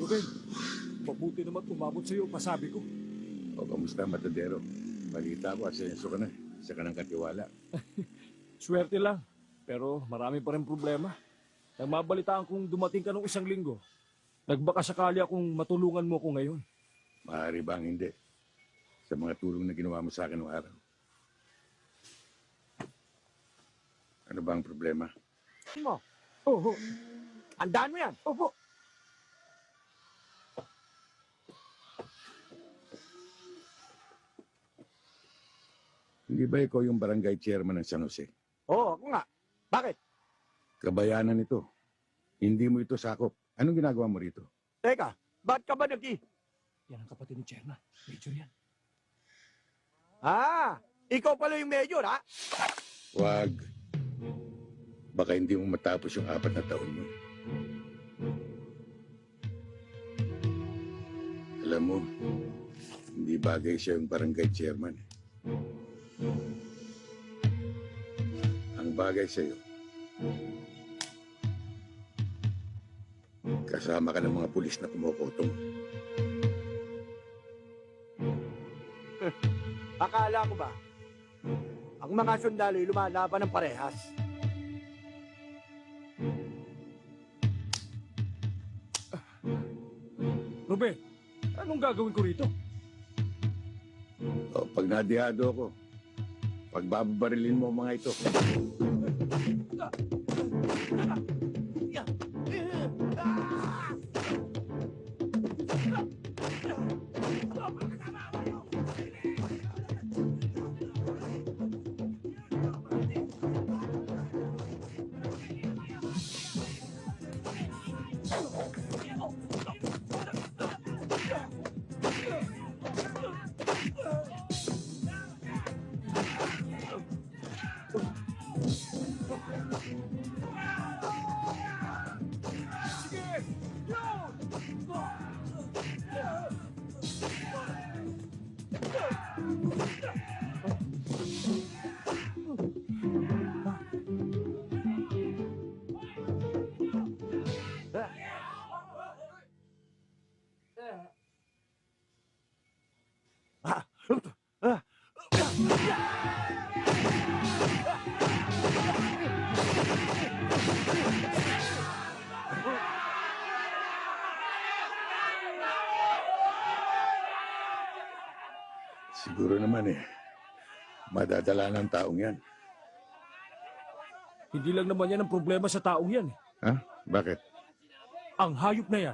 Okay, mabuti naman umabot sa'yo, pasabi ko. O, kamusta, Matadero? Balita ko, asenso ka na. Isa ka ng katiwala. Swerte lang, pero marami pa rin problema. Nang mabalitaan kong dumating ka nung 1 linggo, nagbaka sakali akong matulungan mo ko ngayon. Maaari bang hindi? Sa mga tulong na ginawa mo sa akin noong araw. Ano ba ang problema? Mo? Oo. Andaan mo yan. Opo. Hindi ba ikaw yung barangay chairman ng San Jose? Oo, ako nga. Bakit? Kabayanan ito. Hindi mo ito sakop. Anong ginagawa mo rito? Teka, ba't ka ba Yan ang kapatid ni Chairman. Major yan. Ah, ikaw pala yung major, ha? Wag. Baka hindi mo matapos yung 4 na taon mo. Alam mo, hindi bagay siya yung barangay chairman. Ang bagay sa'yo, kasama ka ng mga pulis na kumukotong. Akala ko ba? Ang mga sundalo ay lumalaban ng parehas. Ruben, anong gagawin ko rito? O, pag nadihado ko, pagbabarilin mo ang mga ito. Siguro naman madadala ng taong yan. Hindi lang naman yan ang problema sa taong yan. Ha? Bakit? Ang hayop na yan.